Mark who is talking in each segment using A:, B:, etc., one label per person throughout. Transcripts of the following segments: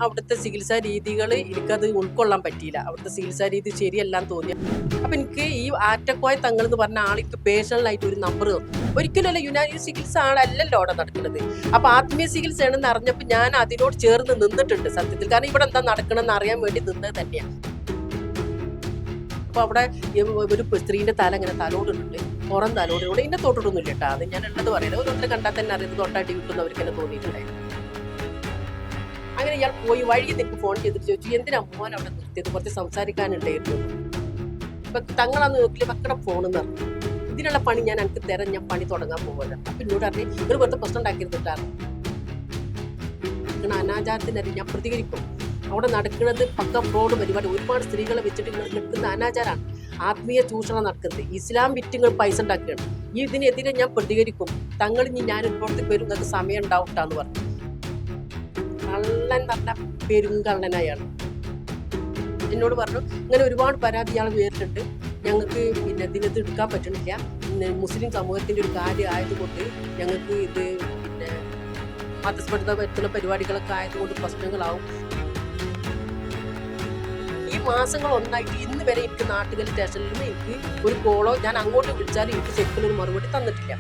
A: അവിടുത്തെ ചികിത്സാ രീതികൾ എനിക്കത് ഉൾക്കൊള്ളാൻ പറ്റിയില്ല. അവിടുത്തെ ചികിത്സാ രീതി ശരിയല്ലാന്ന് തോന്നി. അപ്പൊ എനിക്ക് ഈ ആറ്റക്കോയ തങ്ങൾ എന്ന് പറഞ്ഞ ആൾക്ക് പേഴ്സണലായിട്ട് ഒരു നമ്പർ തന്നു. ഒരിക്കലല്ല യുനാനി ചികിത്സ ആളല്ലല്ലോ അവിടെ നടക്കുന്നത്. അപ്പൊ ആത്മീയ ചികിത്സയാണെന്ന് അറിഞ്ഞപ്പോൾ ഞാൻ അതിനോട് ചേർന്ന് നിന്നിട്ടുണ്ട് സത്യത്തിൽ. കാരണം ഇവിടെ എന്താ നടക്കണമെന്ന് അറിയാൻ വേണ്ടി നിന്നത് തന്നെയാണ്. അപ്പൊ അവിടെ ഒരു സ്ത്രീന്റെ തല ഇങ്ങനെ തലോടുന്നുണ്ട്, പുറം തലോടുന്നുണ്ട്. എന്നെ തൊട്ടിട്ടൊന്നും ഇല്ല കേട്ടോ. അത് ഞാൻ ഉള്ളത് പറയുന്നത് ഓരോരുത്തരെ കണ്ടാൽ തന്നെ അറിയുന്നത് തൊട്ടാട്ടി കിട്ടുന്നവർക്ക് എന്നെ തോന്നിയിട്ടുണ്ടായിരുന്നു. അങ്ങനെ ഇയാൾ പോയി വഴി എനിക്ക് ഫോൺ ചെയ്തിട്ട് ചോദിച്ചു, എന്തിനാ മോൻ അവിടെ നിർത്തിയത്, കുറച്ച് സംസാരിക്കാനുണ്ടായിരുന്നു. ഇപ്പൊ തങ്ങളാന്ന് നോക്കില്ല മക്കളുടെ ഫോണെന്ന് പറഞ്ഞു. ഇതിനുള്ള പണി ഞാൻ എനിക്ക് തരാൻ, ഞാൻ പണി തുടങ്ങാൻ പോകുമല്ലോ. അപ്പൊ എന്നോട് പറഞ്ഞു ഒരു വെറുതെ പ്രശ്നം ഉണ്ടാക്കിയിരുന്നിട്ടാണ് അനാചാരത്തിനറി ഞാൻ പ്രതികരിക്കും. അവിടെ നടക്കുന്നത് പക്ക ഫ്രോഡ് പരിപാടി. ഒരുപാട് സ്ത്രീകളെ വെച്ചിട്ട് നിൽക്കുന്ന അനാചാരമാണ്, ആത്മീയ ചൂഷണം നടക്കുന്നത്. ഇസ്ലാം വിറ്റുകൾ പൈസ ഉണ്ടാക്കുകയാണ്. ഇതിനെതിരെ ഞാൻ പ്രതികരിക്കും. തങ്ങൾ ഞാൻ ഇപ്പോഴത്തെ പേരും നിങ്ങൾക്ക് സമയം ഉണ്ടാവട്ടാന്ന് പറഞ്ഞു. കള്ളൻ പറഞ്ഞ പെരുങ്കള്ളനായാണ്. എന്നോട് പറഞ്ഞു ഇങ്ങനെ ഒരുപാട് പരാതി ഇയാൾ പേരിട്ടുണ്ട്, ഞങ്ങൾക്ക് പിന്നെ ഇതിനകത്ത് എടുക്കാൻ പറ്റണില്ല, മുസ്ലിം സമൂഹത്തിന്റെ ഒരു കാര്യം ആയതുകൊണ്ട് ഞങ്ങൾക്ക് ഇത് പിന്നെ മതസ്പർദ്ധ വരുത്തുന്ന പരിപാടികളൊക്കെ ആയതുകൊണ്ട് പ്രശ്നങ്ങളാവും. ഈ മാസങ്ങൾ ഒന്നായിട്ട് ഇന്ന് വരെ എനിക്ക് നാട്ടുകൽ സ്റ്റേഷനിൽ നിന്ന് എനിക്ക് ഒരു കോളോ ഞാൻ അങ്ങോട്ട് വിളിച്ചാലും എനിക്ക് ശരിക്കും മറുപടി തന്നിട്ടില്ല.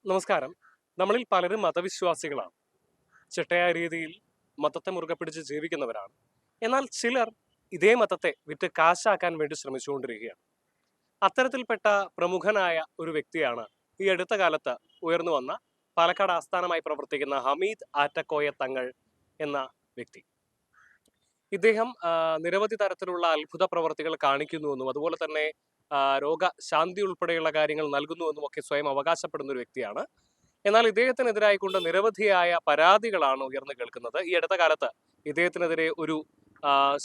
B: നമസ്കാരം. നമ്മളിൽ പലരും മതവിശ്വാസികളാണ്, ചിട്ടയായ രീതിയിൽ മതത്തെ മുറുകെ പിടിച്ച് ജീവിക്കുന്നവരാണ്. എന്നാൽ ചിലർ ഇതേ മതത്തെ വിറ്റ് കാശാക്കാൻ വേണ്ടി ശ്രമിച്ചുകൊണ്ടിരിക്കുകയാണ്. അത്തരത്തിൽപ്പെട്ട പ്രമുഖനായ ഒരു വ്യക്തിയാണ് ഈ അടുത്ത കാലത്ത് ഉയർന്നു വന്ന പാലക്കാട് ആസ്ഥാനമായി പ്രവർത്തിക്കുന്ന ഹമീദ് ആറ്റക്കോയ തങ്ങൾ എന്ന വ്യക്തി. ഇദ്ദേഹം നിരവധി തരത്തിലുള്ള അത്ഭുത പ്രവർത്തികൾ കാണിക്കുന്നുവെന്നും അതുപോലെ തന്നെ രോഗശാന്തി ഉൾപ്പെടെയുള്ള കാര്യങ്ങൾ നൽകുന്നുവെന്നും ഒക്കെ സ്വയം അവകാശപ്പെടുന്ന ഒരു വ്യക്തിയാണ്. എന്നാൽ ഇദ്ദേഹത്തിനെതിരായിക്കൊണ്ട് നിരവധിയായ പരാതികളാണ് ഉയർന്നു കേൾക്കുന്നത്. ഈ അടുത്ത കാലത്ത് ഇദ്ദേഹത്തിനെതിരെ ഒരു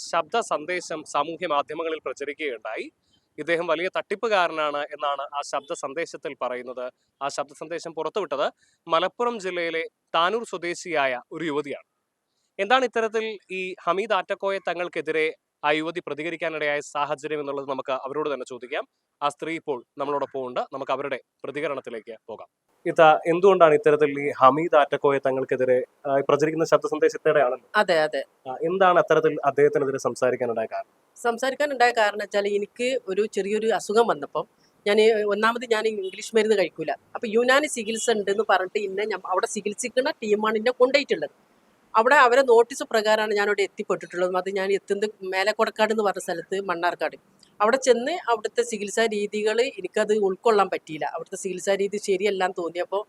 B: ശബ്ദ സന്ദേശം സാമൂഹ്യ മാധ്യമങ്ങളിൽ പ്രചരിക്കുകയുണ്ടായി. ഇദ്ദേഹം വലിയ തട്ടിപ്പുകാരനാണ് എന്നാണ് ആ ശബ്ദ സന്ദേശത്തിൽ പറയുന്നത്. ആ ശബ്ദ സന്ദേശം പുറത്തുവിട്ടത് മലപ്പുറം ജില്ലയിലെ താനൂർ സ്വദേശിയായ ഒരു യുവതിയാണ്. എന്താണ് ഇത്തരത്തിൽ ഈ ഹമീദ് ആറ്റക്കോയ തങ്ങൾക്കെതിരെ ആ യുവതി പ്രതികരിക്കാനിടയായ സാഹചര്യം എന്നുള്ളത് നമുക്ക് അവരോട് തന്നെ ചോദിക്കാം. ആ സ്ത്രീ ഇപ്പോൾ നമ്മളോടൊപ്പം ഉണ്ട്. നമുക്ക് അവരുടെ പ്രതികരണത്തിലേക്ക് പോകാം. എന്തുകൊണ്ടാണ് ഇത്തരത്തിൽ ഈ ഹമീദ് ആറ്റക്കോയ തങ്ങൾക്കെതിരെ പ്രചരിക്കുന്ന ശബ്ദ സന്ദേശത്തിടെ ആണല്ലോ?
A: അതെ അതെ.
B: എന്താണ് അത്തരത്തിൽ അദ്ദേഹത്തിനെതിരെ സംസാരിക്കാനുണ്ടായ
A: കാരണം വെച്ചാൽ എനിക്ക് ഒരു ചെറിയൊരു അസുഖം വന്നപ്പം ഒന്നാമത് ഞാൻ ഇംഗ്ലീഷ് മരുന്ന് കഴിക്കൂല. അപ്പൊ യുനാനി ചികിത്സ ഉണ്ടെന്ന് പറഞ്ഞിട്ട് അവിടെ ചികിത്സിക്കുന്ന ടീമാണ് എന്നെ കൊണ്ടുപോയിട്ടുള്ളത്. അവിടെ അവരെ നോട്ടീസ് പ്രകാരമാണ് ഞാൻ അവിടെ എത്തിപ്പെട്ടിട്ടുള്ളത്. അത് ഞാൻ എത്തുന്നത് മേലക്കൊടക്കാട് എന്ന് പറഞ്ഞ സ്ഥലത്ത്, മണ്ണാർക്കാട്. അവിടെ ചെന്ന് അവിടുത്തെ ചികിത്സാ രീതികൾ എനിക്കത് ഉൾക്കൊള്ളാൻ പറ്റിയില്ല. അവിടുത്തെ ചികിത്സാ രീതി ശരിയല്ലാന്ന് തോന്നിയപ്പോൾ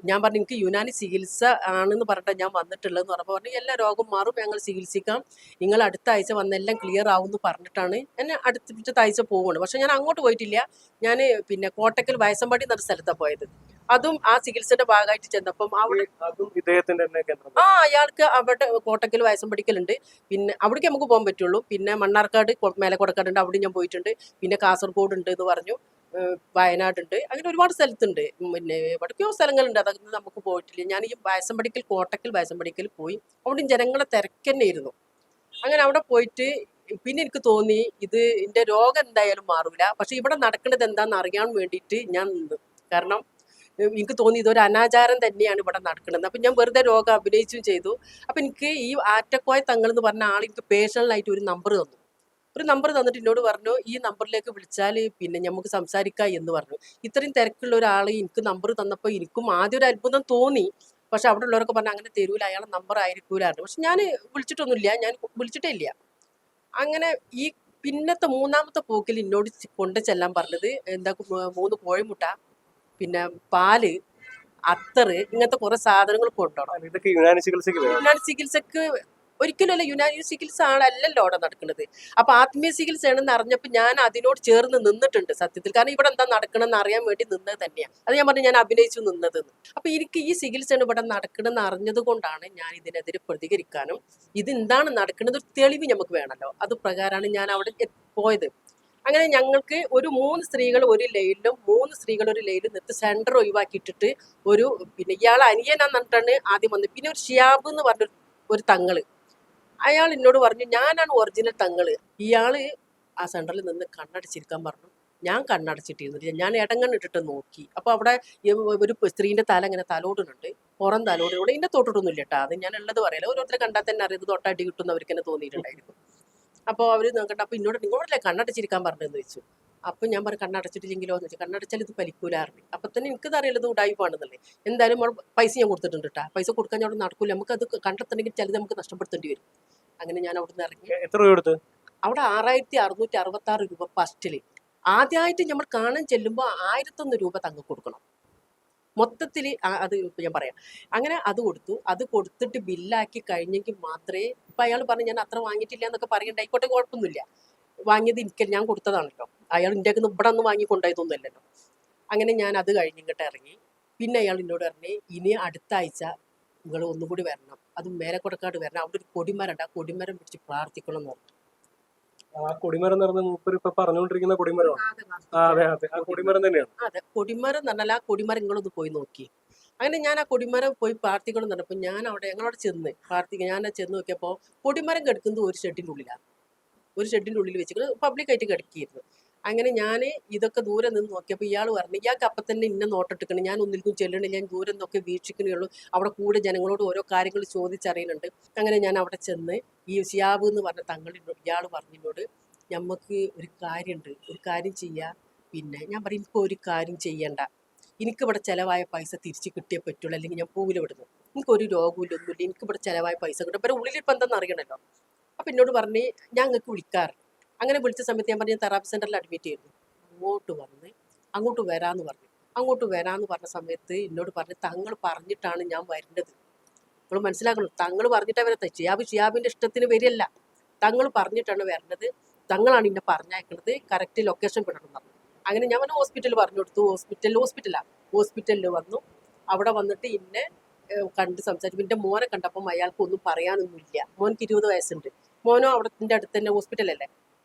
A: ഞാൻ പറഞ്ഞു എനിക്ക് യുനാനി ചികിത്സ ആണെന്ന് പറഞ്ഞിട്ട് ഞാൻ വന്നിട്ടുള്ളതെന്ന് പറഞ്ഞപ്പോൾ പറഞ്ഞു എല്ലാ രോഗം മാറും, ഞങ്ങൾ ചികിത്സിക്കാം, നിങ്ങൾ അടുത്ത ആഴ്ച വന്നെല്ലാം ക്ലിയർ ആവും എന്ന് പറഞ്ഞിട്ടാണ് എന്നെ അടുത്ത ആഴ്ച പോവുകയാണ്. പക്ഷെ ഞാൻ അങ്ങോട്ട് പോയിട്ടില്ല. ഞാൻ പിന്നെ കോട്ടക്കൽ വയസ്സമ്പാടി എന്നൊരു സ്ഥലത്താണ് പോയത്. അതും ആ ചികിത്സയുടെ ഭാഗമായിട്ട് ചെന്നപ്പം അയാൾക്ക് അവിടെ കോട്ടക്കൽ വയസ്സമ്പടിക്കലുണ്ട്. പിന്നെ അവിടേക്ക് നമുക്ക് പോകാൻ പറ്റുള്ളൂ. പിന്നെ മണ്ണാർക്കാട് മേലക്കൊടക്കാടുണ്ട്, അവിടെ ഞാൻ പോയിട്ടുണ്ട്. പിന്നെ കാസർഗോഡ് ഉണ്ട് എന്ന് പറഞ്ഞു, വയനാടുണ്ട്, അങ്ങനെ ഒരുപാട് സ്ഥലത്തുണ്ട്. പിന്നെ എവിടേക്കോ സ്ഥലങ്ങളുണ്ട്, അതൊന്നും നമുക്ക് പോയിട്ടില്ല. ഞാൻ ഈ വയസ്സമ്പടിക്കൽ കോട്ടക്കൽ വയസ്സമ്പടിക്കൽ പോയി. അവിടെയും ജനങ്ങളെ തിരക്കന്നെയായിരുന്നു. അങ്ങനെ അവിടെ പോയിട്ട് പിന്നെ എനിക്ക് തോന്നി ഇത് എൻ്റെ രോഗം എന്തായാലും മാറൂല, പക്ഷെ ഇവിടെ നടക്കുന്നത് എന്താണെന്ന് അറിയാൻ വേണ്ടിയിട്ട് ഞാൻ നിന്ന്. കാരണം എനിക്ക് തോന്നി ഇതൊരു അനാചാരം തന്നെയാണ് ഇവിടെ നടക്കുന്നത്. അപ്പം ഞാൻ വെറുതെ രോഗം അഭിനയിച്ചും ചെയ്തു. അപ്പം എനിക്ക് ഈ ആറ്റക്കോയ തങ്ങൾ എന്ന് പറഞ്ഞ ആൾ എനിക്ക് പേഴ്സണലായിട്ട് ഒരു നമ്പർ തന്നിട്ട് എന്നോട് പറഞ്ഞു ഈ നമ്പറിലേക്ക് വിളിച്ചാൽ പിന്നെ നമുക്ക് സംസാരിക്കാം എന്ന് പറഞ്ഞു. ഇത്രയും തിരക്കുള്ള ഒരാൾ എനിക്ക് നമ്പർ തന്നപ്പോൾ എനിക്കും ആദ്യം ഒരു അത്ഭുതം തോന്നി. പക്ഷെ അവിടെ ഉള്ളവരൊക്കെ പറഞ്ഞു അങ്ങനെ തരൂല, അയാളെ നമ്പർ ആയിരിക്കൂലായിരുന്നു. പക്ഷെ ഞാൻ വിളിച്ചിട്ടൊന്നുമില്ല, ഞാൻ വിളിച്ചിട്ടേ ഇല്ല. അങ്ങനെ ഈ പിന്നത്തെ മൂന്നാമത്തെ പോക്കിൽ എന്നോട് കൊണ്ട് ചെല്ലാൻ പറഞ്ഞത് എന്താ 3 കോഴിമുട്ട, പിന്നെ പാല്, അത്തറ്, ഇങ്ങനത്തെ കുറെ സാധനങ്ങൾ കൊണ്ടുപോകണം.
B: ഇതൊക്കെ യുനാനി
A: ചികിത്സക്ക് ഒരിക്കലല്ല യുനാനി ചികിത്സ ആളല്ലല്ലോ അവിടെ നടക്കുന്നത്. അപ്പൊ ആത്മീയ ചികിത്സയാണെന്ന് അറിഞ്ഞപ്പോൾ ഞാൻ അതിനോട് ചേർന്ന് നിന്നിട്ടുണ്ട് സത്യത്തിൽ. കാരണം ഇവിടെ എന്താ നടക്കണമെന്ന് അറിയാൻ വേണ്ടി നിന്നത് തന്നെയാണ്. അത് ഞാൻ പറഞ്ഞു ഞാൻ അഭിനയിച്ചു നിന്നതെന്ന്. അപ്പൊ എനിക്ക് ഈ ചികിത്സയാണ് ഇവിടെ നടക്കണമെന്ന് അറിഞ്ഞത് കൊണ്ടാണ് ഞാൻ ഇതിനെതിരെ പ്രതികരിക്കാനും ഇത് എന്താണ് നടക്കുന്നത് ഒരു തെളിവ് നമുക്ക് വേണമല്ലോ, അത് പ്രകാരമാണ് ഞാൻ അവിടെ പോയത്. അങ്ങനെ ഞങ്ങൾക്ക് ഒരു 3 സ്ത്രീകൾ ഒരു ലൈനിലും 3 സ്ത്രീകൾ ഒരു ലൈനിലും നിർത്തി സെന്റർ ഒഴിവാക്കിയിട്ടിട്ട് ഒരു പിന്നെ ഇയാൾ അനിയനാന്ന് പറഞ്ഞിട്ടാണ് ആദ്യം വന്നത്. പിന്നെ ഒരു ഷിയാബ് എന്ന് പറഞ്ഞ ഒരു തങ്ങള്, അയാൾ എന്നോട് പറഞ്ഞു ഞാനാണ് ഒറിജിനൽ തങ്ങള്. ഇയാള് ആ സെന്ററിൽ നിന്ന് കണ്ണടച്ചിരിക്കാൻ പറഞ്ഞു. ഞാൻ കണ്ണടച്ചിട്ടിരുന്നില്ല, ഞാൻ ഇടങ്ങണ്ണിട്ടിട്ട് നോക്കി. അപ്പൊ അവിടെ ഒരു സ്ത്രീന്റെ തല ഇങ്ങനെ തലോടുന്നുണ്ട്, പുറം തലോടിലൂടെ ഇന്നെ തൊട്ടിട്ടൊന്നുമില്ല കേട്ടോ. അത് ഞാൻ ഉള്ളത് പറയല. ഓരോരുത്തരെ കണ്ടാൽ തന്നെ അറിയത് തൊട്ടടി കിട്ടുന്നവർക്ക് തന്നെ തോന്നിയിട്ടുണ്ടായിരുന്നു. അപ്പോൾ അവർ നോക്കട്ടെ. അപ്പോൾ ഇന്നോട് നിങ്ങളോടല്ലേ കണ്ണടച്ചിരിക്കാൻ പറഞ്ഞതെന്ന് ചോദിച്ചു. അപ്പം ഞാൻ പറഞ്ഞു കണ്ണടച്ചിട്ടില്ലെങ്കിലോ എന്ന് ചോദിച്ചു. കണ്ണടച്ചാൽ ഇത് പലിക്കൂലാറിഞ്ഞു. അപ്പം തന്നെ എനിക്കത് അറിയുള്ളത് ഉടായിപ്പാണെന്നല്ലേ. എന്തായാലും പൈസ ഞാൻ കൊടുത്തിട്ടുണ്ട് കേട്ടോ. പൈസ കൊടുക്കാൻ ഞാൻ അവിടെ നടക്കില്ല. നമുക്കത് കണ്ടെത്തണമെങ്കിൽ ചിലത് നമുക്ക് നഷ്ടപ്പെടുത്തേണ്ടി വരും. അങ്ങനെ ഞാൻ അവിടെ നിന്ന് ഇറങ്ങി.
B: എത്ര രൂപ കൊടുത്ത്?
A: അവിടെ 6666 രൂപ ഫസ്റ്റില്. ആദ്യമായിട്ട് നമ്മൾ കാണാൻ ചെല്ലുമ്പോൾ 1001 രൂപ തങ്ങ കൊടുക്കണം. മൊത്തത്തിൽ അത് ഇപ്പം ഞാൻ പറയാം. അങ്ങനെ അത് കൊടുത്തു. അത് കൊടുത്തിട്ട് ബില്ലാക്കി കഴിഞ്ഞെങ്കിൽ മാത്രമേ ഇപ്പം അയാൾ പറഞ്ഞു ഞാൻ അത്ര വാങ്ങിയിട്ടില്ല എന്നൊക്കെ പറയണ്ട. ആയിക്കോട്ടെ, കുഴപ്പമൊന്നുമില്ല. വാങ്ങിയത് എനിക്ക് ഞാൻ കൊടുത്തതാണല്ലോ. അയാൾ എൻ്റെ ഒക്കെ ഇവിടെ ഒന്ന് വാങ്ങി കൊണ്ടുപോയതൊന്നുമല്ലല്ലോ. അങ്ങനെ ഞാൻ അത് കഴിഞ്ഞിങ്ങോട്ട് ഇറങ്ങി. പിന്നെ അയാൾ എന്നോട് പറഞ്ഞു ഇനി അടുത്ത ആഴ്ച നിങ്ങൾ ഒന്നുകൂടി വരണം, അത് മേലക്കൊടക്കാട് വരണം, അവിടെ ഒരു കൊടിമരം ഉണ്ട്, ആ കൊടിമരം പിടിച്ച് പ്രാർത്ഥിക്കണം എന്ന് പറഞ്ഞു.
B: ആ കൊടിമരം എന്ന് പറഞ്ഞ മൂപ്പര് ഇപ്പൊ പറഞ്ഞുകൊണ്ടിരിക്കുന്ന കൊടിമരമാണ്. അതെ അതെ, ആ കൊടിമരം തന്നെയാണ്.
A: അതെ, കൊടിമരം എന്ന് പറഞ്ഞാൽ ആ കൊടിമരം നിങ്ങളൊന്ന് പോയി നോക്കി. അങ്ങനെ ഞാൻ ആ കൊടിമരം പോയി പ്രാർത്ഥിക്കണം എന്ന് പറഞ്ഞപ്പോൾ ഞാൻ ഞങ്ങളവിടെ ചെന്ന് പ്രാർത്ഥിക്കുക. ഞാൻ ചെന്ന് നോക്കിയപ്പോൾ കൊടിമരം കിടക്കുന്നത് ഒരു ഷെഡിൻ്റെ ഉള്ളിലാണ്. ഒരു ഷെഡിൻ്റെ ഉള്ളിൽ വെച്ചിട്ട് പബ്ലിക്കായിട്ട് കിടക്കിയിരുന്നു. അങ്ങനെ ഞാൻ ഇതൊക്കെ ദൂരെ നിന്ന് നോക്കിയപ്പോൾ ഇയാൾ പറഞ്ഞു ഇയാൾക്ക് അപ്പം തന്നെ ഇന്നെ നോട്ടിട്ടിക്കണം, ഞാൻ ഒന്നിൽക്കും ചെല്ലണില്ല, ഞാൻ ദൂരെ നിന്നൊക്കെ വീക്ഷിക്കണേ ഉള്ളൂ, അവിടെ കൂടെ ജനങ്ങളോട് ഓരോ കാര്യങ്ങൾ ചോദിച്ചറിയുന്നുണ്ട്. അങ്ങനെ ഞാൻ അവിടെ ചെന്ന് ഈ സിയാബ് എന്ന് പറഞ്ഞ തങ്ങളിനോട് ഇയാൾ പറഞ്ഞതിനോട് നമുക്ക് ഒരു കാര്യമുണ്ട്, ഒരു കാര്യം ചെയ്യാം. പിന്നെ ഞാൻ പറയും എനിക്ക് ഒരു കാര്യം ചെയ്യണ്ട, എനിക്കിവിടെ ചിലവായ പൈസ തിരിച്ച് കിട്ടിയേ പറ്റുള്ളൂ, അല്ലെങ്കിൽ ഞാൻ പോവില്ല ഇവിടുന്ന്. എനിക്കൊരു രോഗമില്ല, ഒന്നുമില്ല, എനിക്കിവിടെ ചിലവായ പൈസ കിട്ടും. ഇവരെ ഉള്ളിലിപ്പോൾ എന്താണെന്ന് അറിയണല്ലോ. അപ്പം എന്നോട് പറഞ്ഞ് ഞാൻ നിങ്ങൾക്ക് വിളിക്കാറ്. അങ്ങനെ വിളിച്ച സമയത്ത് ഞാൻ പറഞ്ഞു തെറാപ്പി സെൻ്ററിൽ അഡ്മിറ്റ് ചെയ്തു. അങ്ങോട്ട് വന്ന് അങ്ങോട്ട് വരാമെന്ന് പറഞ്ഞു. അങ്ങോട്ട് വരാമെന്ന് പറഞ്ഞ സമയത്ത് എന്നോട് പറഞ്ഞ് തങ്ങൾ പറഞ്ഞിട്ടാണ് ഞാൻ വരുന്നത്. നിങ്ങൾ മനസ്സിലാക്കണം, തങ്ങൾ പറഞ്ഞിട്ടാണ് വരത്തെ. ഷിയാബിൻ്റെ ഇഷ്ടത്തിന് വരില്ല, തങ്ങൾ പറഞ്ഞിട്ടാണ് വരേണ്ടത്. തങ്ങളാണ് എന്നെ പറഞ്ഞയക്കുന്നത്, കറക്റ്റ് ലൊക്കേഷൻ വിടണം പറഞ്ഞു. അങ്ങനെ ഞാൻ വന്ന് ഹോസ്പിറ്റലിൽ പറഞ്ഞു കൊടുത്തു. ഹോസ്പിറ്റലിൽ വന്നു. അവിടെ വന്നിട്ട് ഇന്നെ കണ്ട് സംസാരിച്ചു. എൻ്റെ മോനെ കണ്ടപ്പം അയാൾക്ക് ഒന്നും പറയാനൊന്നുമില്ല. മോനക്ക് 20 വയസ്സുണ്ട്. മോനോ അവിടെ അടുത്ത് തന്നെ ഹോസ്പിറ്റലല്ലേ,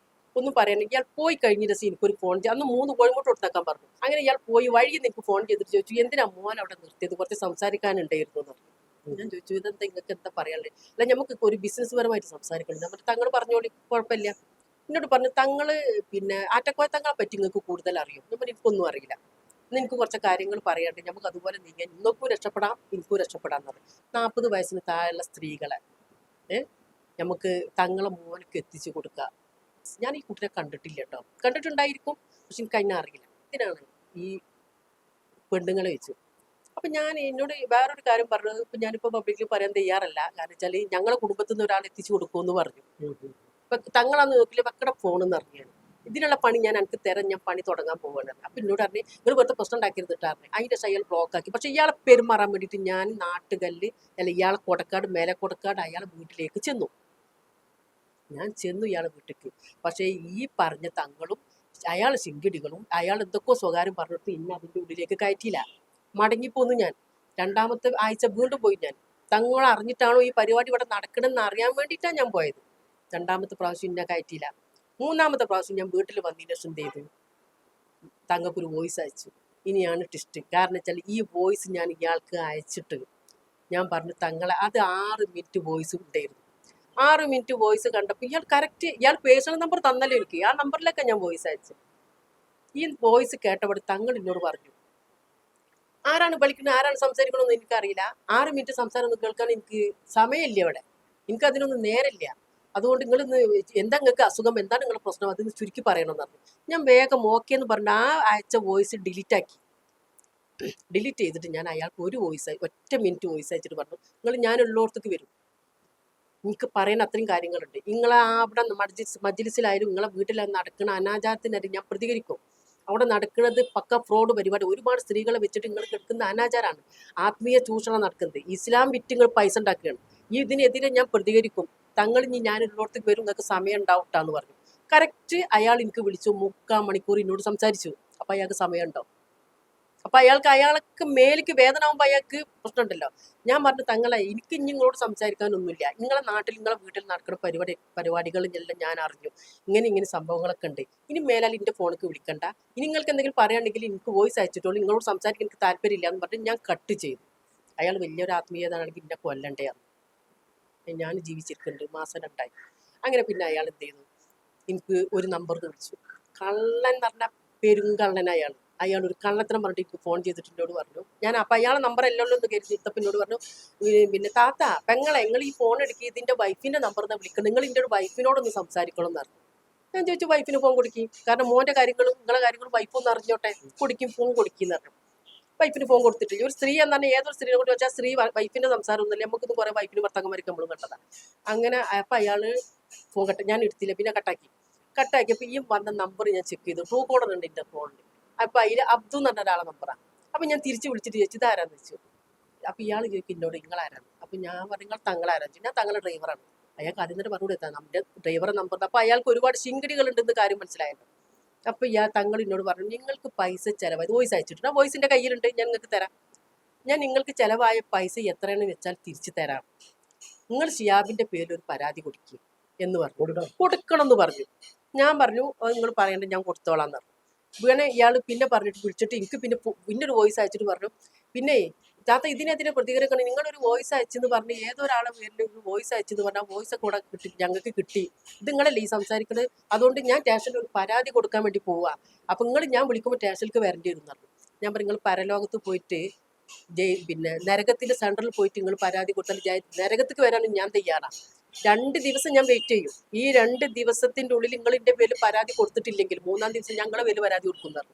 A: ഒന്നും പറയാനില്ല. ഇയാൾ പോയി കഴിഞ്ഞ ദിവസം എനിക്കൊരു ഫോൺ ചെയ്തു. അന്ന് 3 കോഴിമുട്ട കൊടുത്തേക്കാൻ പറഞ്ഞു. അങ്ങനെ ഇയാൾ പോയി വഴി എനിക്ക് ഫോൺ ചെയ്തിട്ട് ചോദിച്ചു എന്തിനാ മോൻ അവിടെ നിർത്തിയത്, കുറച്ച് സംസാരിക്കാനുണ്ടായിരുന്നു എന്ന് പറഞ്ഞു. ഞാൻ ചോദിച്ചു ഇതെന്താ നിങ്ങൾക്ക് എന്താ പറയാനുള്ളത്? അല്ല നമുക്ക് ഒരു ബിസിനസ് പരമായിട്ട് സംസാരിക്കണം. നമ്മൾ തങ്ങൾ പറഞ്ഞോളി, കുഴപ്പമില്ല. എന്നോട് പറഞ്ഞു തങ്ങള് പിന്നെ ആറ്റക്കോയ തങ്ങളെ പറ്റി നിങ്ങൾക്ക് കൂടുതൽ അറിയും. ഞാൻ പറഞ്ഞു എനിക്കൊന്നും അറിയില്ല, എനിക്ക് കുറച്ച് കാര്യങ്ങൾ പറയാണ്ട്, നമുക്ക് അതുപോലെ നീങ്ങാൻ നിങ്ങൾക്കും രക്ഷപ്പെടാം എനിക്കും രക്ഷപ്പെടാന്ന് പറഞ്ഞു. 40 വയസ്സിന് താഴെയുള്ള സ്ത്രീകളെ നമുക്ക് തങ്ങളെ മോനക്ക് എത്തിച്ചു കൊടുക്കുക. ഞാൻ ഈ കുട്ടിനെ കണ്ടിട്ടില്ല കേട്ടോ, കണ്ടിട്ടുണ്ടായിരിക്കും, പക്ഷെ എനിക്ക് അതിനെ അറിയില്ല. ഇതിനാണ് ഈ പെണ്ണുങ്ങളെ വെച്ചു. അപ്പം ഞാൻ എന്നോട് വേറൊരു കാര്യം പറഞ്ഞത്, ഇപ്പം ഞാനിപ്പോൾ പബ്ലിക്കിൽ പറയാൻ തയ്യാറല്ല. കാരണം വെച്ചാൽ ഞങ്ങളെ കുടുംബത്തിൽ നിന്ന് ഒരാൾ എത്തിച്ചു കൊടുക്കുമെന്ന് പറഞ്ഞു. ഇപ്പം തങ്ങളാന്ന് നോക്കില്ല മക്കളുടെ ഫോണെന്ന് അറിഞ്ഞാണ്. ഇതിനുള്ള പണി ഞാൻ എനിക്ക് തരാൻ, ഞാൻ പണി തുടങ്ങാൻ പോകേണ്ടത്. അപ്പം എന്നോട് പറഞ്ഞു നിങ്ങൾ വെറുതെ പ്രശ്നം ഉണ്ടാക്കിയിരുന്നിട്ടായിരുന്നു. അതിൻ്റെ അയാൾ ബ്ലോക്ക് ആക്കി. പക്ഷെ ഇയാളെ പെരുമാറാൻ വേണ്ടിയിട്ട് ഞാൻ നാട്ടുകല്ല് അല്ല ഇയാളെ കൊടക്കാട് മേലെ കൊടക്കാട് അയാളെ വീട്ടിലേക്ക് ചെന്നു. ഞാൻ ചെന്നു ഇയാളെ വീട്ടിലേക്ക്. പക്ഷേ ഈ പറഞ്ഞ തങ്ങളും അയാളെ ശിങ്കിടികളും അയാൾ എന്തൊക്കെയോ സ്വകാര്യം പറഞ്ഞിട്ട് ഇന്നെ അതിൻ്റെ ഉള്ളിലേക്ക് കയറ്റിയില്ല. മടങ്ങിപ്പോന്നു ഞാൻ. 2ാമത്തെ ആഴ്ച വീണ്ടും പോയി ഞാൻ. തങ്ങൾ അറിഞ്ഞിട്ടാണോ ഈ പരിപാടി ഇവിടെ നടക്കണമെന്ന് അറിയാൻ വേണ്ടിയിട്ടാണ് ഞാൻ പോയത്. 2ാമത്തെ പ്രാവശ്യം ഇന്നെ കയറ്റിയില്ല. 3ാമത്തെ പ്രാവശ്യം ഞാൻ വീട്ടിൽ വന്നതിന് ശേഷം എന്ത് ചെയ്തു, തങ്ങൾക്കൊരു വോയിസ് അയച്ചു. ഇനിയാണ് ട്വിസ്റ്റ്. കാരണം വെച്ചാൽ ഈ വോയിസ് ഞാൻ ഇയാൾക്ക് അയച്ചിട്ട് ഞാൻ പറഞ്ഞു തങ്ങളെ അത് 6 മിനിറ്റ് വോയിസ് ഉണ്ടായിരുന്നു. 6 മിനിറ്റ് വോയിസ് കണ്ടപ്പോൾ ഇയാൾ കറക്റ്റ് ഇയാൾ പേഴ്സണൽ നമ്പർ തന്നല്ലോ എനിക്ക്, ആ നമ്പറിലൊക്കെ ഞാൻ വോയിസ് അയച്ചു. ഈ വോയിസ് കേട്ടവിടെ തങ്ങൾ എന്നോട് പറഞ്ഞു ആരാണ് വിളിക്കുന്നത്, ആരാണ് സംസാരിക്കണമെന്ന് എനിക്കറിയില്ല. 6 മിനിറ്റ് സംസാരം ഒന്നും കേൾക്കാൻ എനിക്ക് സമയമില്ല ഇവിടെ, എനിക്കതിനൊന്നും നേരമില്ല. അതുകൊണ്ട് നിങ്ങളിന്ന് എന്താ നിങ്ങൾക്ക് അസുഖം, എന്താണ് നിങ്ങളുടെ പ്രശ്നം, അതിന് ചുരുക്കി പറയണമെന്ന് പറഞ്ഞു. ഞാൻ വേഗം ഓക്കെ എന്ന് പറഞ്ഞ് ആ അയച്ച വോയിസ് ഡിലീറ്റ് ആക്കി. ഡിലീറ്റ് ചെയ്തിട്ട് ഞാൻ അയാൾക്ക് ഒരു വോയിസ് ഒറ്റ മിനിറ്റ് വോയിസ് അയച്ചിട്ട് പറഞ്ഞു ഞാനുള്ളോടത്തേക്ക് വരും, എനിക്ക് പറയുന്ന അത്രയും കാര്യങ്ങളുണ്ട്. നിങ്ങളെ അവിടെ മജ്ലിസിലായാലും നിങ്ങളെ വീട്ടിൽ നടക്കുന്ന അനാചാരത്തിനായിട്ട് ഞാൻ പ്രതികരിക്കും. അവിടെ നടക്കുന്നത് പക്ക ഫ്രോഡ് പരിപാടി. ഒരുപാട് സ്ത്രീകളെ വെച്ചിട്ട് നിങ്ങൾ കേൾക്കുന്ന അനാചാരമാണ്, ആത്മീയ ചൂഷണം നടക്കുന്നത്. ഇസ്ലാം വിറ്റ് നിങ്ങൾ പൈസ ഉണ്ടാക്കുകയാണ്. ഇതിനെതിരെ ഞാൻ പ്രതികരിക്കും. തങ്ങൾ ഇനി ഞാനുള്ളോടത്തേക്ക് വരും, നിങ്ങൾക്ക് സമയം ഉണ്ടാവട്ടാന്ന് പറഞ്ഞു. കറക്റ്റ് അയാൾ എനിക്ക് വിളിച്ചു. 3/4 മണിക്കൂർ എന്നോട് സംസാരിച്ചു. അപ്പം അയാൾക്ക് സമയം ഉണ്ടാവും. അപ്പം അയാൾക്ക് മേലേക്ക് വേദന ആകുമ്പോൾ അയാൾക്ക് പ്രശ്നമുണ്ടല്ലോ. ഞാൻ പറഞ്ഞു തങ്ങളെ എനിക്ക് ഇനി നിങ്ങളോട് സംസാരിക്കാനൊന്നുമില്ല. നിങ്ങളെ നാട്ടിൽ നിങ്ങളെ വീട്ടിൽ നടക്കുന്ന പരിപാടികളെല്ലാം ഞാൻ അറിഞ്ഞു. ഇങ്ങനെ സംഭവങ്ങളൊക്കെ ഉണ്ട്. ഇനി മേലാൽ എൻ്റെ ഫോണിലേക്ക് വിളിക്കണ്ട. ഇനി നിങ്ങൾക്ക് എന്തെങ്കിലും പറയുകയാണെങ്കിൽ എനിക്ക് വോയിസ് അയച്ചിട്ടുള്ളൂ, നിങ്ങളോട് സംസാരിക്കാൻ എനിക്ക് താല്പര്യമില്ല എന്ന് പറഞ്ഞ് ഞാൻ കട്ട് ചെയ്തു. അയാൾ വലിയൊരു ആത്മീയതാണെങ്കിൽ എന്നെ കൊല്ലണ്ടേ. ഞാൻ ജീവിച്ചിരിക്കുന്നുണ്ട്, മാസം 2 ആയി. അങ്ങനെ പിന്നെ അയാൾ എന്ത് ചെയ്തു, എനിക്ക് ഒരു നമ്പറിന് വിളിച്ചു. കള്ളൻ എന്ന് പറഞ്ഞാൽ പെരുങ്കള്ളൻ. അയാൾ ഒരു കള്ളത്തരം പറഞ്ഞിട്ട് എനിക്ക് ഫോൺ ചെയ്തിട്ട് എന്നോട് പറഞ്ഞു. ഞാൻ അപ്പം അയാളെ നമ്പർ എല്ലാം ഒന്ന് കരുതി എടുത്തപ്പോൾ എന്നോട് പറഞ്ഞു, പിന്നെ താത്ത പെങ്ങളെ നിങ്ങൾ ഈ ഫോൺ എടുക്കുക, ഇതിൻ്റെ വൈഫിൻ്റെ നമ്പർ നിന്ന് വിളിക്കണം, നിങ്ങൾ ഇതിൻ്റെ ഒരു വൈഫിനോടൊന്ന് സംസാരിക്കണം എന്ന് പറഞ്ഞു. ഞാൻ ചോദിച്ചു വൈഫിന് ഫോൺ കൊടുക്കും, കാരണം മോൻ്റെ കാര്യങ്ങളും നിങ്ങളെ കാര്യങ്ങളും വൈഫൊന്ന് അറിഞ്ഞോട്ടെ, കൊടുക്കും ഫോൺ കൊടുക്കും പറഞ്ഞു. വൈഫിന് ഫോൺ കൊടുത്തിട്ടില്ല. ഒരു സ്ത്രീ എന്നാണ് ഏതൊരു സ്ത്രീനെ കൊണ്ട് വെച്ചാൽ സ്ത്രീ വൈഫിൻ്റെ സംസാരം ഒന്നുമില്ല, നമുക്കിത് കുറേ വൈഫിന് ഭർത്താക്കന്മാർക്ക് നമ്മളും കണ്ടതാണ്. അങ്ങനെ അപ്പം അയാൾ ഫോൺ ഞാൻ എടുത്തില്ല, പിന്നെ കട്ടാക്കിയപ്പോൾ ഈ വന്ന നമ്പർ ഞാൻ ചെക്ക് ചെയ്തു, ട്രൂ കോളർ ഉണ്ട് എൻ്റെ ഫോണിൽ. അപ്പം അതിൽ അബ്ദു എന്ന് പറഞ്ഞ ഒരാളെ നമ്പറാണ്. അപ്പം ഞാൻ തിരിച്ച് വിളിച്ചിട്ട് ചോദിച്ചു ഇതാരാന്ന് വെച്ചു. അപ്പം ഇയാൾ ചോദിക്കും എന്നോട് നിങ്ങളാരാണ്. അപ്പം ഞാൻ പറഞ്ഞു നിങ്ങൾ തങ്ങളാരാന്ന് ചോദിച്ചു. ഞാൻ തങ്ങളുടെ ഡ്രൈവറാണ്. അയാൾക്ക് അതിൽ നിന്ന് പറഞ്ഞു കൊടുത്താൽ നമ്മുടെ ഡ്രൈവറെ നമ്പർ. അപ്പം അയാൾക്ക് ഒരുപാട് ശിങ്കടികൾ ഉണ്ടെന്ന് കാര്യം മനസ്സിലായല്ലോ. അപ്പം ഇയാൾ തങ്ങൾ എന്നോട് പറഞ്ഞു നിങ്ങൾക്ക് പൈസ ചിലവായി വോയിസ് അയച്ചിട്ടുണ്ട്, ആ വോയിസിൻ്റെ കയ്യിലുണ്ട്, ഞാൻ നിങ്ങൾക്ക് തരാം. ഞാൻ നിങ്ങൾക്ക് ചിലവായ പൈസ എത്രയാണെന്ന് വെച്ചാൽ തിരിച്ചു തരാം. നിങ്ങൾ ഷിയാബിൻ്റെ പേരിൽ ഒരു പരാതി കൊടുക്കും എന്ന് പറഞ്ഞു. കൊടുക്കണം എന്ന് പറഞ്ഞു. ഞാൻ പറഞ്ഞു നിങ്ങൾ പറയണ്ട, ഞാൻ കൊടുത്തോളാം എന്ന് പറഞ്ഞു. വീണെ ഇയാൾ പിന്നെ പറഞ്ഞിട്ട് വിളിച്ചിട്ട് എനിക്ക് പിന്നെ ഒരു വോയിസ് അയച്ചിട്ട് പറഞ്ഞു, പിന്നെ താത്ത ഇതിനെതിരെ പ്രതികരിക്കണം, നിങ്ങളൊരു വോയിസ് അയച്ചെന്ന് പറഞ്ഞ് ഏതൊരാളെ പേരിൽ ഒരു വോയിസ് അയച്ചെന്ന് പറഞ്ഞാൽ വോയിസ് കൂടെ കിട്ടി, ഞങ്ങൾക്ക് കിട്ടി, ഇത് നിങ്ങളല്ലേ ഈ സംസാരിക്കുന്നത്, അതുകൊണ്ട് ഞാൻ സ്റ്റേഷനിൽ ഒരു പരാതി കൊടുക്കാൻ വേണ്ടി പോവുക, അപ്പം ഞാൻ വിളിക്കുമ്പോൾ സ്റ്റേഷനിലേക്ക് വരേണ്ടി വരും പറഞ്ഞു. ഞാൻ പറഞ്ഞു നിങ്ങൾ പരലോകത്ത് പോയിട്ട് പിന്നെ നരകത്തിൻ്റെ സെൻറ്ററിൽ പോയിട്ട് നിങ്ങൾ പരാതി കൊടുത്താൽ നരകത്തേക്ക് വരാനും ഞാൻ തയ്യാറാണ്. 2 ദിവസം ഞാൻ വെയിറ്റ് ചെയ്യും. ഈ 2 ദിവസത്തിൻ്റെ ഉള്ളിൽ നിങ്ങളിൻ്റെ പേരിൽ പരാതി കൊടുത്തിട്ടില്ലെങ്കിൽ 3-ാം ദിവസം ഞങ്ങളെ പേരിൽ പരാതി കൊടുക്കുന്നതാണ്.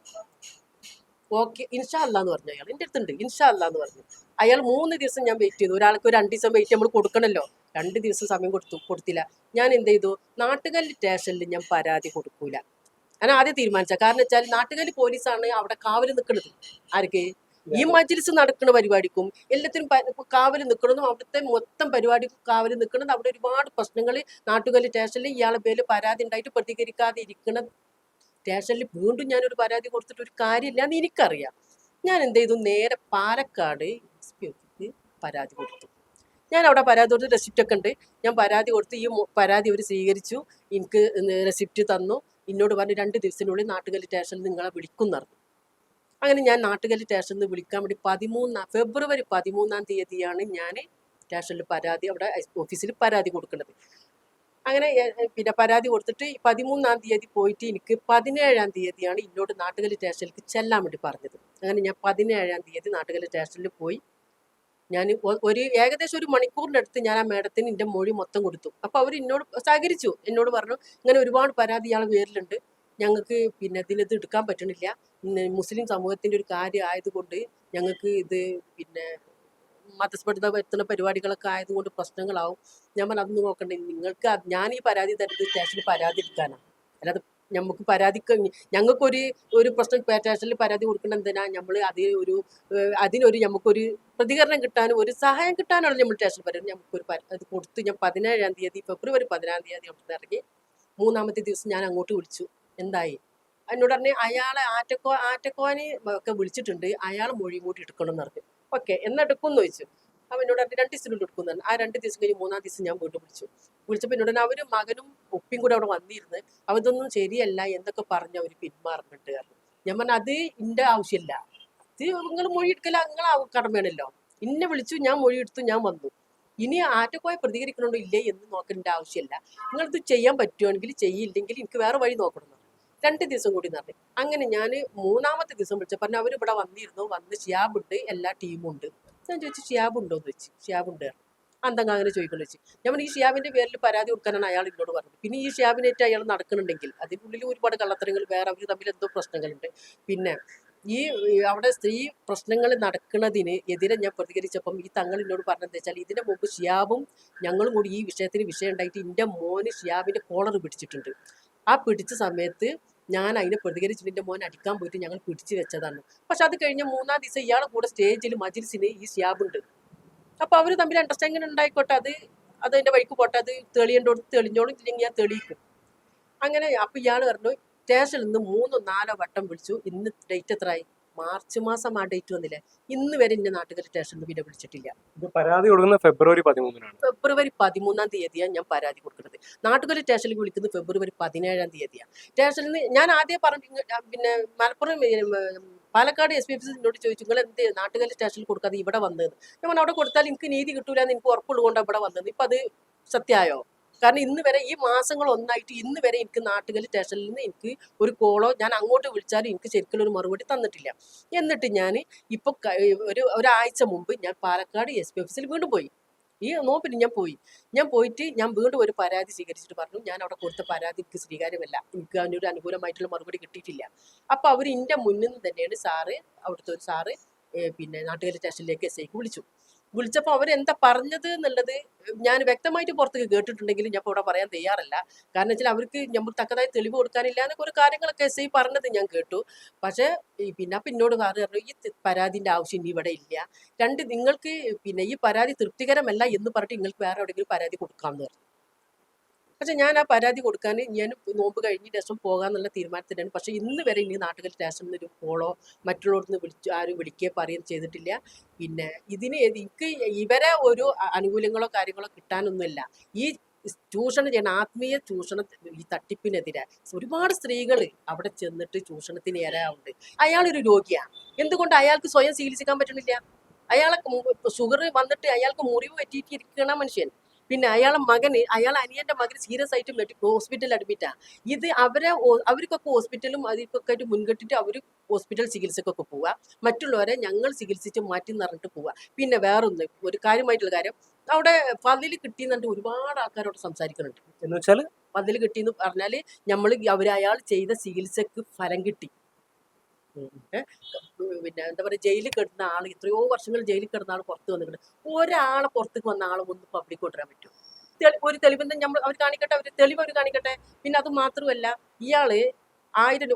A: ഓക്കെ ഇൻഷാ അല്ലാ എന്ന് പറഞ്ഞു. അയാൾ എൻ്റെ അടുത്തുണ്ട്, ഇൻഷാ അല്ലാ എന്ന് പറഞ്ഞു. അയാൾ 3 ദിവസം ഞാൻ വെയിറ്റ് ചെയ്തു. ഒരാൾക്ക് ഒരു 2 ദിവസം വെയിറ്റ് നമ്മൾ കൊടുക്കണമല്ലോ. 2 ദിവസം സമയം കൊടുത്തില്ല. ഞാൻ എന്ത് ചെയ്തു, നാട്ടുകല്ല് സ്റ്റേഷനിൽ ഞാൻ പരാതി കൊടുക്കൂല. ഞാൻ ആദ്യം തീരുമാനിച്ച കാരണം വെച്ചാൽ നാട്ടുകല്ല് പോലീസാണ് അവിടെ കാവൽ നിൽക്കുന്നത്. ആർക്ക് ഈ മജ്ലിസ് നടക്കുന്ന പരിപാടിക്കും എല്ലാത്തിനും കാവൽ നിൽക്കുന്നതും അവിടുത്തെ മൊത്തം പരിപാടിക്കും കാവൽ നിൽക്കുന്നത്. അവിടെ ഒരുപാട് പ്രശ്നങ്ങൾ നാട്ടുകല്ല് സ്റ്റേഷനിൽ ഇയാളെ പേരിൽ പരാതി ഉണ്ടായിട്ട് പ്രതികരിക്കാതെ ഇരിക്കുന്ന സ്റ്റേഷനിൽ വീണ്ടും ഞാനൊരു പരാതി കൊടുത്തിട്ട് ഒരു കാര്യമില്ല എന്ന് എനിക്കറിയാം. ഞാൻ എന്ത് ചെയ്തു, നേരെ പാലക്കാട് SP ഓഫീസിൽ പരാതി കൊടുത്തു. ഞാൻ അവിടെ പരാതി കൊടുത്ത് റെസിപ്റ്റൊക്കെ ഉണ്ട്. ഞാൻ പരാതി കൊടുത്ത് ഈ പരാതി അവർ സ്വീകരിച്ചു, എനിക്ക് റെസിപ്റ്റ് തന്നു. എന്നോട് പറഞ്ഞ് 2 ദിവസത്തിനുള്ളിൽ നാട്ടുകല്ല് സ്റ്റേഷനിൽ നിങ്ങളെ വിളിക്കും പറഞ്ഞു. അങ്ങനെ ഞാൻ നാട്ടുകല്ല് സ്റ്റേഷനിൽ നിന്ന് വിളിക്കാൻ വേണ്ടി ഫെബ്രുവരി 13-ാം തീയതിയാണ് ഞാൻ സ്റ്റേഷനിൽ പരാതി അവിടെ ഓഫീസിൽ പരാതി കൊടുക്കുന്നത്. അങ്ങനെ പിന്നെ പരാതി കൊടുത്തിട്ട് 13-ാം തീയതി പോയിട്ട് എനിക്ക് 17-ാം തീയതിയാണ് എന്നോട് നാട്ടുകല്ല് സ്റ്റേഷനിലേക്ക് ചെല്ലാൻ വേണ്ടി പറഞ്ഞത്. അങ്ങനെ ഞാൻ 17-ാം തീയതി നാട്ടുകല്ല് സ്റ്റേഷനിൽ പോയി. ഞാൻ ഏകദേശം 1 മണിക്കൂറിൻ്റെ അടുത്ത് ഞാൻ ആ മേഡത്തിന് എൻ്റെ മൊഴി മൊത്തം കൊടുത്തു. അപ്പോൾ അവർ എന്നോട് സഹകരിച്ചു. എന്നോട് പറഞ്ഞു ഇങ്ങനെ ഒരുപാട് പരാതി ഇയാൾ പേരിലുണ്ട്, ഞങ്ങൾക്ക് പിന്നെ ഇതിനത് എടുക്കാൻ പറ്റണില്ല, മുസ്ലിം സമൂഹത്തിൻ്റെ ഒരു കാര്യം ആയതുകൊണ്ട് ഞങ്ങൾക്ക് ഇത് പിന്നെ മതസ്പർദ്ധ വരുത്തുന്ന പരിപാടികളൊക്കെ ആയതുകൊണ്ട് പ്രശ്നങ്ങളാവും. ഞാൻ പറഞ്ഞു അതൊന്നും നോക്കണ്ടേ, നിങ്ങൾക്ക് ഞാൻ ഈ പരാതി തരുന്നത് സ്റ്റേഷനിൽ പരാതി എടുക്കാനാണ്, അല്ലാതെ നമുക്ക് ഞങ്ങൾക്കൊരു പ്രശ്നം സ്റ്റേഷനിൽ പരാതി കൊടുക്കണം എന്തിനാ, നമ്മൾ അതിനൊരു നമുക്കൊരു പ്രതികരണം കിട്ടാനും ഒരു സഹായം കിട്ടാനാണ് നമ്മൾ സ്റ്റേഷനിൽ പറയുന്നത്. നമുക്കൊരു അത് കൊടുത്ത് ഞാൻ 17-ാം തീയതി ഫെബ്രുവരി 17-ാം തീയതി അവിടെ നിന്ന് ഇറങ്ങി. 3-ാമത്തെ ദിവസം ഞാൻ അങ്ങോട്ട് വിളിച്ചു, എന്തായി എന്നോട് പറഞ്ഞ് അയാളെ ആറ്റക്കോനെ ഒക്കെ വിളിച്ചിട്ടുണ്ട്, അയാൾ മൊഴി കൂടി എടുക്കണം എന്ന് പറഞ്ഞു. ഓക്കെ എന്നാ എടുക്കുമെന്ന് ചോദിച്ചു. അവൻ എന്നോട് 2 ദിവസത്തിനുള്ളിൽ എടുക്കുന്നു. ആ 2 ദിവസം കഴിഞ്ഞ് 3-ാം ദിവസം ഞാൻ വീണ്ടും വിളിച്ചപ്പോൾ എന്നോട് അവരും മകനും ഉപ്പയും കൂടെ അവിടെ വന്നിരുന്ന് അവതൊന്നും ശരിയല്ല എന്തൊക്കെ പറഞ്ഞ് അവർ പിന്മാറുന്നുണ്ട് പറഞ്ഞു. ഞാൻ പറഞ്ഞു അത് എൻ്റെ ആവശ്യമില്ല, അത് നിങ്ങൾ മൊഴി എടുക്കല നിങ്ങളെ കടമയാണല്ലോ. ഇന്നെ വിളിച്ചു, ഞാൻ മൊഴി എടുത്തു, ഞാൻ വന്നു. ഇനി ആറ്റക്കോയ പ്രതികരിക്കണുണ്ടോ ഇല്ലേ എന്ന് നോക്കേണ്ട ആവശ്യമില്ല, നിങ്ങളിത് ചെയ്യാൻ പറ്റുവാണെങ്കിൽ ചെയ്യില്ലെങ്കിൽ എനിക്ക് വേറെ വഴി നോക്കണം. 2 ദിവസം കൂടി നടന്നു. അങ്ങനെ ഞാൻ 3-ാമത്തെ ദിവസം വിളിച്ചപ്പോൾ പറഞ്ഞു അവർ ഇവിടെ വന്നിരുന്നു, വന്ന് ഷിയാബുണ്ട്, എല്ലാ ടീമും ഉണ്ട്. ഞാൻ ചോദിച്ചു ഷിയാബുണ്ടോ എന്ന് വെച്ച്. ഷിയാബുണ്ട്. എന്തെങ്കിലും അങ്ങനെ ചോദിക്കണം വെച്ച്. ഞാൻ പറഞ്ഞു ഈ ഷിയാബിൻ്റെ പേരിൽ പരാതി കൊടുക്കാനാണ് അയാൾ എന്നോട് പറഞ്ഞത്. പിന്നെ ഈ ഷിയാബിനേറ്റ് അയാൾ നടക്കുന്നുണ്ടെങ്കിൽ അതിനുള്ളിൽ ഒരുപാട് കള്ളത്തരങ്ങൾ വേറെ അവർ തമ്മിൽ എന്തോ പ്രശ്നങ്ങളുണ്ട്. പിന്നെ ഈ അവിടെ സ്ത്രീ പ്രശ്നങ്ങൾ നടക്കുന്നതിന് എതിരെ ഞാൻ പ്രതികരിച്ചപ്പം ഈ തങ്ങൾ എന്നോട് പറഞ്ഞത് വെച്ചാൽ ഇതിന് മുമ്പ് ഷിയാബും ഞങ്ങളും കൂടി ഈ വിഷയം ഉണ്ടായിട്ട് എൻ്റെ മോന് ഷിയാബിൻ്റെ കോളർ പിടിച്ചിട്ടുണ്ട്. ആ പിടിച്ച സമയത്ത് ഞാൻ അതിനെ പ്രതികരിച്ചിട്ട് എൻ്റെ മോനെ അടിക്കാൻ പോയിട്ട് ഞങ്ങൾ പിടിച്ചു വെച്ചതാണ്. പക്ഷെ അത് കഴിഞ്ഞ് 3-ാം ദിവസം ഇയാളെ കൂടെ സ്റ്റേജിൽ മജ്ലിസിന് ഈ ഷിയാബുണ്ട്. അപ്പോൾ അവർ തമ്മിൽ അണ്ടർസ്റ്റാൻഡിങ് ഉണ്ടായിക്കോട്ടെ, അത് അതിൻ്റെ വഴിക്ക് പോട്ടെ, അത് തെളിഞ്ഞോളും ഇല്ലെങ്കിൽ ഞാൻ തെളിയിക്കും. അങ്ങനെ അപ്പോൾ ഇയാൾ പറഞ്ഞു സ്റ്റേഷനിൽ നിന്ന് 3-4 വട്ടം വിളിച്ചു. ഇന്ന് ഡേറ്റ് എത്രയായി, മാർച്ച് മാസം ആ ഡേറ്റ് വന്നില്ലേ, ഇന്ന് വരെ എൻ്റെ നാട്ടുകാർ സ്റ്റേഷനിൽ പിന്നെ വിളിച്ചിട്ടില്ല.
B: പരാതി കൊടുക്കുന്നത് ഫെബ്രുവരി 13-നാണ്.
A: ഫെബ്രുവരി 13-ാം തീയതിയാണ് ഞാൻ പരാതി കൊടുക്കുന്നത്. നാട്ടുകാർ സ്റ്റേഷനിൽ വിളിക്കുന്നത് ഫെബ്രുവരി 17-ാം തീയതിയാണ്. സ്റ്റേഷനിൽ നിന്ന് ഞാൻ ആദ്യം പറഞ്ഞു, പിന്നെ മലപ്പുറം പാലക്കാട് SP ഓഫീസിനോട് ചോദിച്ചു നിങ്ങൾ എന്ത് നാട്ടുകാർ സ്റ്റേഷനിൽ കൊടുക്കാതെ ഇവിടെ വന്നത്. ഞാൻ അവിടെ കൊടുത്താൽ എനിക്ക് നീതി കിട്ടൂല എന്ന് എനിക്ക് ഉറപ്പുള്ളതുകൊണ്ടാണ് ഇവിടെ വന്നത്. ഇപ്പം അത് സത്യമായോ? കാരണം ഇന്ന് വരെ ഈ മാസങ്ങൾ ഒന്നായിട്ട് ഇന്ന് വരെ എനിക്ക് നാട്ടുകൽ സ്റ്റേഷനിൽ നിന്ന് എനിക്ക് ഒരു കോളോ ഞാൻ അങ്ങോട്ട് വിളിച്ചാലും എനിക്ക് ശരിക്കും ഒരു മറുപടി തന്നിട്ടില്ല. എന്നിട്ട് ഞാൻ ഇപ്പൊ ഒരാഴ്ച മുമ്പ് ഞാൻ പാലക്കാട് SP ഓഫീസിൽ വീണ്ടും പോയി. ഈ നോമ്പിന് ഞാൻ പോയിട്ട് ഞാൻ വീണ്ടും ഒരു പരാതി സ്വീകരിച്ചിട്ട് പറഞ്ഞു ഞാൻ അവിടെ കൊടുത്ത പരാതി എനിക്ക് സ്വീകാര്യമല്ല, എനിക്ക് അതിനൊരു അനുകൂലമായിട്ടുള്ള മറുപടി കിട്ടിയിട്ടില്ല. അപ്പൊ അവർ എൻ്റെ മുന്നിൽ നിന്ന് തന്നെയാണ് അവിടുത്തെ ഒരു സാറ് പിന്നെ നാട്ടുകൽ സ്റ്റേഷനിലേക്ക് SIക്ക് വിളിച്ചപ്പോൾ അവരെന്താ പറഞ്ഞത് എന്നുള്ളത് ഞാൻ വ്യക്തമായിട്ട് പുറത്തേക്ക് കേട്ടിട്ടുണ്ടെങ്കിലും ഞാൻ ഇപ്പോൾ ഇവിടെ പറയാൻ തയ്യാറല്ല. കാരണം വെച്ചാൽ അവർക്ക് നമ്മൾ തക്കതായി തെളിവ് കൊടുക്കാനില്ല എന്നൊക്കെ ഒരു കാര്യങ്ങളൊക്കെ SI പറഞ്ഞത് ഞാൻ കേട്ടു. പക്ഷേ പിന്നെ എന്നോട് പറഞ്ഞു ഈ പരാതിൻ്റെ ആവശ്യം ഇനി ഇവിടെ ഇല്ല, നിങ്ങൾക്ക് പിന്നെ ഈ പരാതി തൃപ്തികരമല്ല എന്ന് പറഞ്ഞിട്ട് നിങ്ങൾക്ക് വേറെ എവിടെയെങ്കിലും പരാതി കൊടുക്കാമെന്ന് പറഞ്ഞു. പക്ഷെ ഞാൻ ആ പരാതി കൊടുക്കാൻ ഞാൻ നോമ്പ് കഴിഞ്ഞ ദിവസം പോകാന്നുള്ള തീരുമാനത്തിലാണ്. പക്ഷെ ഇന്ന് വരെ ഇനി നാട്ടുകൽ സ്റ്റേഷനിൽ നിന്ന് ഒരു കോളോ മറ്റുള്ളവർക്ക് ആരും വിളിക്കുകയോ പറയുകയും ചെയ്തിട്ടില്ല. പിന്നെ എനിക്ക് ഇവരെ ഒരു ആനുകൂല്യങ്ങളോ കാര്യങ്ങളോ കിട്ടാനൊന്നുമില്ല. ഈ ചൂഷണം ചെയ്യണം, ആത്മീയ ചൂഷണ ഈ തട്ടിപ്പിനെതിരെ ഒരുപാട് സ്ത്രീകൾ അവിടെ ചെന്നിട്ട് ചൂഷണത്തിന് ഇരയാവുന്നുണ്ട്. അയാളൊരു രോഗിയാണ്, എന്തുകൊണ്ട് അയാൾക്ക് സ്വയം ചികിത്സിക്കാൻ പറ്റണില്ല? ഷുഗർ വന്നിട്ട് അയാൾക്ക് മുറിവ് പറ്റിയിട്ട് ഇരിക്കണ മനുഷ്യൻ. പിന്നെ അയാളെ അനിയന്റെ മകൻ സീരിയസ് ആയിട്ട് ഹോസ്പിറ്റലിൽ അഡ്മിറ്റാ. ഇത് അവർക്കൊക്കെ ഹോസ്പിറ്റലും അതിൽക്കൊക്കെ ആയിട്ട് മുൻകെട്ടിട്ട് അവർ ഹോസ്പിറ്റൽ ചികിത്സക്കൊക്കെ പോവുക, മറ്റുള്ളവരെ ഞങ്ങൾ ചികിത്സിച്ച് മാറ്റി നിറഞ്ഞിട്ട് പോവുക. പിന്നെ വേറൊന്ന് ഒരു കാര്യമായിട്ടുള്ള കാര്യം, അവിടെ പതിൽ കിട്ടിയെന്നിട്ട് ഒരുപാട് ആൾക്കാരോട് സംസാരിക്കുന്നുണ്ട്.
B: എന്ന് വെച്ചാൽ
A: പതിൽ കിട്ടിയെന്ന് പറഞ്ഞാല് അയാൾ ചെയ്ത ചികിത്സക്ക് ഫലം കിട്ടി. പിന്നെ എന്താ പറയുക, ജയിലിൽ കിടന്ന ആൾ, എത്രയോ വർഷങ്ങൾ ജയിലിൽ കിടന്ന ആൾ പുറത്ത് വന്നിട്ടുണ്ട്. ഒരാളെ പുറത്തേക്ക് വന്ന ആളെ ഒന്ന് പബ്ലിക് കൊണ്ടുവരാൻ പറ്റും? ഒരു തെളിവ് അവർ കാണിക്കട്ടെ. പിന്നെ അത് മാത്രമല്ല, ഇയാള്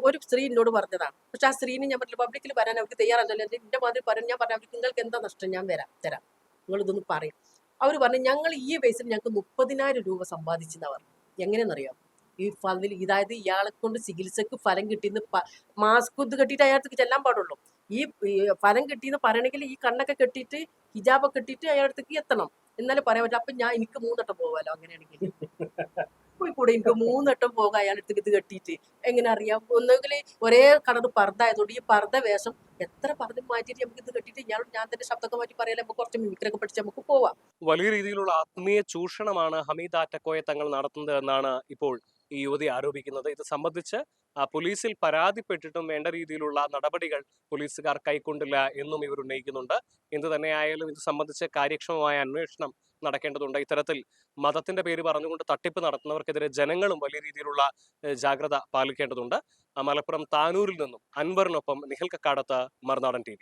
A: ഒരു സ്ത്രീ എന്നോട് പറഞ്ഞതാണ്. പക്ഷെ ആ സ്ത്രീനെ ഞാൻ പറഞ്ഞില്ല, പബ്ലിക്കിൽ വരാൻ അവർക്ക് തയ്യാറല്ലല്ലോ. എന്റെ മാതിരി പറയാൻ ഞാൻ പറഞ്ഞു അവർക്ക് നിങ്ങൾക്ക് എന്താ നഷ്ടം, ഞാൻ തരാം, നിങ്ങൾ ഇതൊന്ന് പറയും. അവർ പറഞ്ഞു ഞങ്ങൾ ഈ വയസ്സിൽ ഞങ്ങൾക്ക് 30,000 രൂപ സമ്പാദിച്ചെന്നാ പറഞ്ഞു. എങ്ങനെയെന്നറിയാം? ഈ ഫതിൽ ഇതായത് ഇയാളെ കൊണ്ട് ചികിത്സക്ക് ഫലം കിട്ടിയെന്ന് മാസ്ക് ഇത് കെട്ടിയിട്ട് അയാൾക്ക് ചെല്ലാൻ പാടുള്ളൂ. ഈ ഫലം കിട്ടിയെന്ന് പറയണമെങ്കിൽ ഈ കണ്ണൊക്കെ കെട്ടിയിട്ട് ഹിജാബൊക്കെ കെട്ടിയിട്ട് അയാളത്തേക്ക് എത്തണം, എന്നാലും പറയാൻ പറ്റും. അപ്പൊ എനിക്ക് 3 വട്ടം പോകാമല്ലോ അങ്ങനെയാണെങ്കിൽ. പോയിക്കൂടെ? എനിക്ക് 3 വട്ടം പോകാം അയാളടുത്ത് ഇത് കെട്ടിയിട്ട്. എങ്ങനെ അറിയാം? ഒന്നുകിൽ ഒരേ കളർ പർദ്ദ ആയതുകൊണ്ട് ഈ പർദ്ദ വേഷം എത്ര പർദ്ദ മാറ്റിയിട്ട് നമുക്ക് ഇത് കെട്ടിയിട്ട് ഇയാളോട് ഞാൻ തന്നെ ശബ്ദമൊക്കെ മാറ്റി പറയാലോ, നമുക്ക് കുറച്ച് മിമിക്രൊക്കെ പഠിച്ച് നമുക്ക് പോവാം.
B: വലിയ രീതിയിലുള്ള ആത്മീയ ചൂഷണമാണ് ഹമീദ അറ്റക്കോയ തങ്ങൾ നടത്തുന്നത് എന്നാണ് ഇപ്പോൾ ഈ യുവതി ആരോപിക്കുന്നത്. ഇത് സംബന്ധിച്ച് പോലീസിൽ പരാതിപ്പെട്ടിട്ടും വേണ്ട രീതിയിലുള്ള നടപടികൾ പോലീസുകാർ കൈക്കൊണ്ടില്ല എന്നും ഇവർ ഉന്നയിക്കുന്നുണ്ട്. എന്ത് തന്നെയായാലും ഇത് സംബന്ധിച്ച് കാര്യക്ഷമമായ അന്വേഷണം നടക്കേണ്ടതുണ്ട്. ഇത്തരത്തിൽ മതത്തിന്റെ പേര് പറഞ്ഞുകൊണ്ട് തട്ടിപ്പ് നടത്തുന്നവർക്കെതിരെ ജനങ്ങളും വലിയ രീതിയിലുള്ള ജാഗ്രത പാലിക്കേണ്ടതുണ്ട്. മലപ്പുറം താനൂരിൽ നിന്നും അൻവറിനൊപ്പം നിഖിൽ കക്കാടത്ത്, മറുനാടൻ TV.